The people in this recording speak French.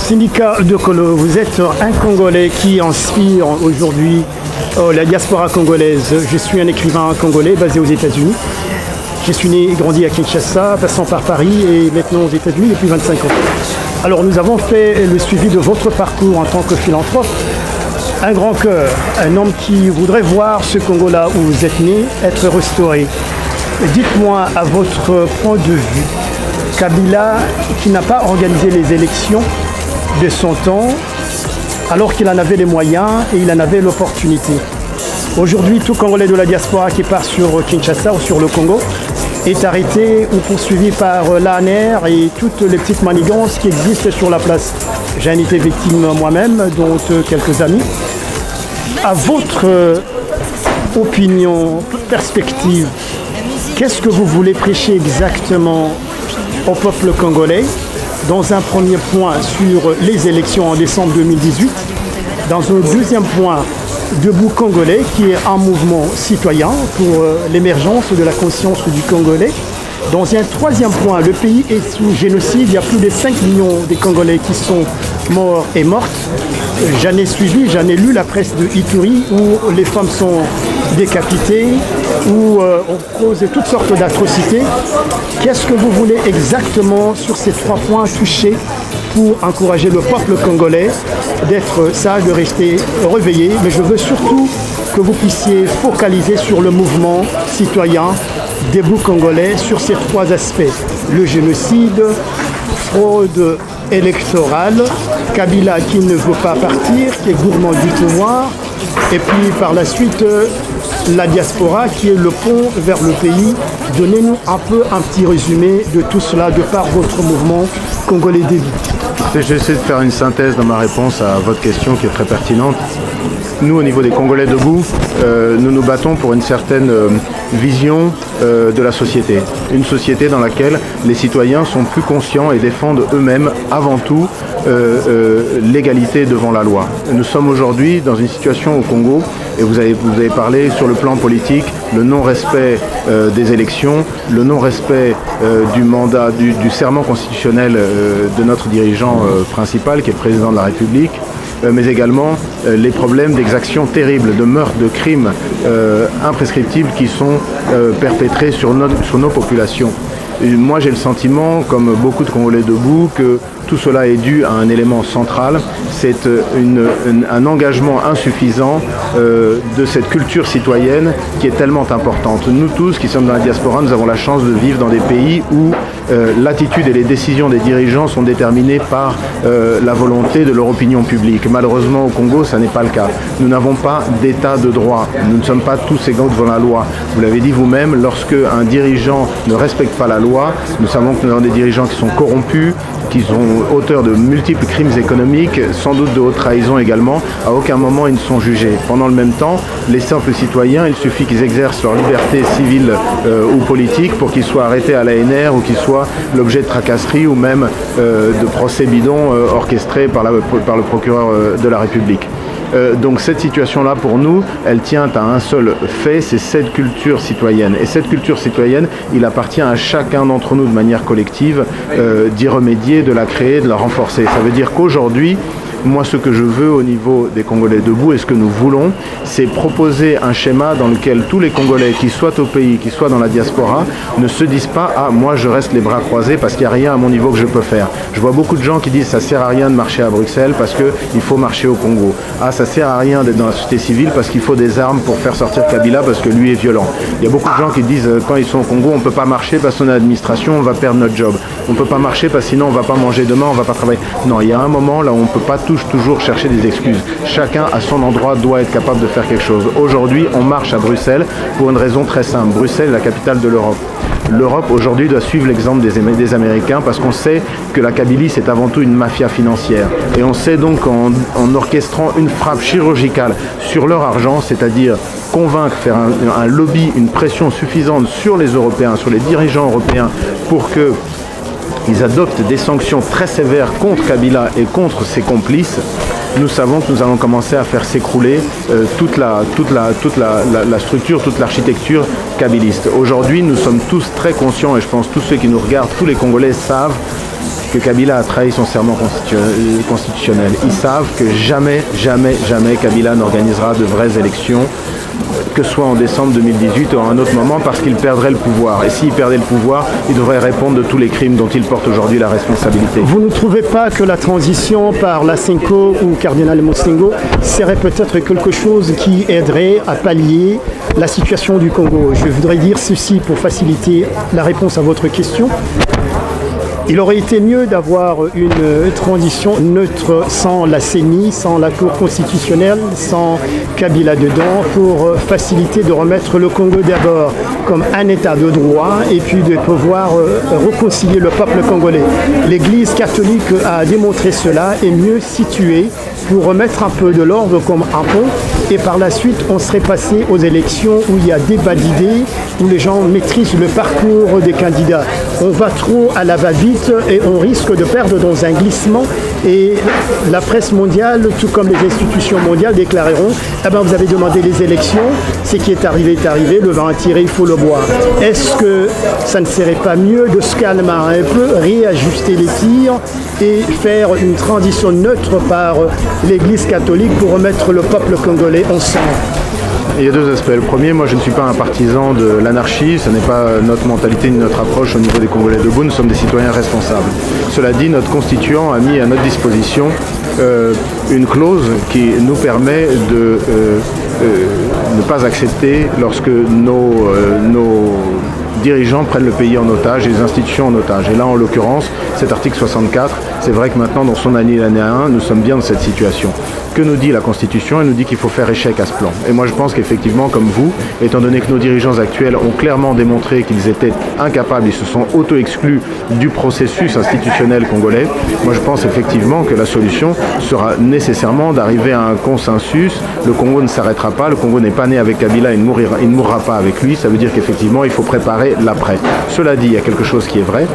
Syndicat de Kolo, vous êtes un Congolais qui inspire aujourd'hui la diaspora congolaise. Je suis un écrivain congolais basé aux États-Unis. Je suis né et grandi à Kinshasa, passant par Paris et maintenant aux États-Unis depuis 25 ans. Alors nous avons fait le suivi de votre parcours en tant que philanthrope. Un grand cœur, un homme qui voudrait voir ce Congo-là où vous êtes né être restauré. Dites-moi à votre point de vue, Kabila qui n'a pas organisé les élections de son temps alors qu'il en avait les moyens et il en avait l'opportunité. Aujourd'hui, tout Congolais de la diaspora qui part sur Kinshasa ou sur le Congo est arrêté ou poursuivi par l'ANR et toutes les petites manigances qui existent sur la place. J'en ai été victime moi-même, dont quelques amis. À votre opinion, perspective, qu'est-ce que vous voulez prêcher exactement au peuple congolais? Dans un premier point sur les élections en décembre 2018, dans un deuxième point, Debout Congolais, qui est un mouvement citoyen pour l'émergence de la conscience du Congolais. Dans un troisième point, le pays est sous génocide. Il y a plus de 5 millions de Congolais qui sont morts et mortes. J'en ai suivi, j'en ai lu la presse de Ituri où les femmes sont décapitées, où on cause toutes sortes d'atrocités. Qu'est-ce que vous voulez exactement sur ces 3 points touchés pour encourager le peuple congolais d'être sage, de rester réveillé? Mais je veux surtout que vous puissiez focaliser sur le mouvement citoyen Debout Congolais sur ces 3 aspects. Le génocide, fraude électorale, Kabila qui ne veut pas partir, qui est gourmand du pouvoir, et puis par la suite la diaspora qui est le pont vers le pays. Donnez-nous un petit résumé de tout cela de par votre mouvement Congolais Debout. J'essaie de faire une synthèse dans ma réponse à votre question qui est très pertinente. Nous, au niveau des Congolais debout, nous nous battons pour une certaine vision de la société. Une société dans laquelle les citoyens sont plus conscients et défendent eux-mêmes, avant tout, l'égalité devant la loi. Nous sommes aujourd'hui dans une situation au Congo, et vous avez parlé sur le plan politique, le non-respect des élections, le non-respect du mandat, du serment constitutionnel de notre dirigeant principal, qui est le président de la République, mais également les problèmes d'exactions terribles, de meurtres, de crimes imprescriptibles qui sont perpétrés sur nos populations. Et moi, j'ai le sentiment, comme beaucoup de Congolais debout, que tout cela est dû à un élément central, c'est un engagement insuffisant de cette culture citoyenne qui est tellement importante. Nous tous qui sommes dans la diaspora, nous avons la chance de vivre dans des pays où l'attitude et les décisions des dirigeants sont déterminées par la volonté de leur opinion publique. Malheureusement, au Congo, ça n'est pas le cas. Nous n'avons pas d'état de droit. Nous ne sommes pas tous égaux devant la loi. Vous l'avez dit vous-même, lorsque un dirigeant ne respecte pas la loi, nous savons que nous avons des dirigeants qui sont corrompus, qui sont auteurs de multiples crimes économiques, sans doute de haute trahison également. À aucun moment ils ne sont jugés. Pendant le même temps, les simples citoyens, il suffit qu'ils exercent leur liberté civile ou politique pour qu'ils soient arrêtés à l'ANR ou qu'ils soient l'objet de tracasseries ou même de procès bidons orchestrés par le procureur de la République. Donc cette situation-là, pour nous, elle tient à un seul fait, c'est cette culture citoyenne. Et cette culture citoyenne, il appartient à chacun d'entre nous de manière collective d'y remédier, de la créer, de la renforcer. Ça veut dire qu'aujourd'hui, moi, ce que je veux au niveau des Congolais debout et ce que nous voulons, c'est proposer un schéma dans lequel tous les Congolais, qui soient au pays, qui soient dans la diaspora, ne se disent pas « Ah, moi, je reste les bras croisés parce qu'il n'y a rien à mon niveau que je peux faire ». Je vois beaucoup de gens qui disent « Ça ne sert à rien de marcher à Bruxelles parce qu'il faut marcher au Congo ». « Ah, ça ne sert à rien d'être dans la société civile parce qu'il faut des armes pour faire sortir Kabila parce que lui est violent ». Il y a beaucoup de gens qui disent « Quand ils sont au Congo, on ne peut pas marcher parce qu'on est l'administration, on va perdre notre job. On ne peut pas marcher parce que sinon on ne va pas manger demain, on ne va pas travailler ». Non, il y a un moment là où on ne peut pas toujours chercher des excuses. Chacun à son endroit doit être capable de faire quelque chose. Aujourd'hui, on marche à Bruxelles pour une raison très simple. Bruxelles est la capitale de l'Europe. L'Europe aujourd'hui doit suivre l'exemple des Américains parce qu'on sait que la Kabylie c'est avant tout une mafia financière. Et on sait donc en orchestrant une frappe chirurgicale sur leur argent, c'est-à-dire convaincre, faire un lobby, une pression suffisante sur les Européens, sur les dirigeants européens pour que ils adoptent des sanctions très sévères contre Kabila et contre ses complices, nous savons que nous allons commencer à faire s'écrouler toute la structure, toute l'architecture kabiliste. Aujourd'hui, nous sommes tous très conscients, et je pense tous ceux qui nous regardent, tous les Congolais savent que Kabila a trahi son serment constitutionnel. Ils savent que jamais Kabila n'organisera de vraies élections, que ce soit en décembre 2018 ou à un autre moment, parce qu'il perdrait le pouvoir. Et s'il perdait le pouvoir, il devrait répondre de tous les crimes dont il porte aujourd'hui la responsabilité. Vous ne trouvez pas que la transition par Lasenko ou Cardinal Monsengo serait peut-être quelque chose qui aiderait à pallier la situation du Congo? Je voudrais dire ceci pour faciliter la réponse à votre question. Il aurait été mieux d'avoir une transition neutre sans la CENI, sans la Cour constitutionnelle, sans Kabila dedans, pour faciliter de remettre le Congo d'abord comme un état de droit et puis de pouvoir réconcilier le peuple congolais. L'Église catholique a démontré cela, est mieux située pour remettre un peu de l'ordre comme un pont, et par la suite on serait passé aux élections où il y a débat d'idées, où les gens maîtrisent le parcours des candidats. On va trop à la va-vite et on risque de perdre dans un glissement, et la presse mondiale, tout comme les institutions mondiales, déclareront « Eh ben, vous avez demandé les élections, ce qui est arrivé, le vin a tiré, il faut le boire ». Est-ce que ça ne serait pas mieux de se calmer un peu, réajuster les tirs et faire une transition neutre par l'Église catholique pour remettre le peuple congolais ensemble? Il y a deux aspects. Le premier, moi je ne suis pas un partisan de l'anarchie, ce n'est pas notre mentalité ni notre approche au niveau des Congolais debout, nous sommes des citoyens responsables. Cela dit, notre constituant a mis à notre disposition une clause qui nous permet de ne pas accepter lorsque nos dirigeants prennent le pays en otage et les institutions en otage. Et là, en l'occurrence, cet article 64, c'est vrai que maintenant, dans son alinéa 1, nous sommes bien dans cette situation. Que nous dit la Constitution? Elle nous dit qu'il faut faire échec à ce plan. Et moi, je pense qu'effectivement, comme vous, étant donné que nos dirigeants actuels ont clairement démontré qu'ils étaient incapables, ils se sont auto-exclus du processus institutionnel congolais, moi, je pense effectivement que la solution sera nécessairement d'arriver à un consensus. Le Congo ne s'arrêtera pas, le Congo n'est pas né avec Kabila, il ne mourra pas avec lui. Ça veut dire qu'effectivement, il faut préparer l'après. Cela dit, il y a quelque chose qui est vrai,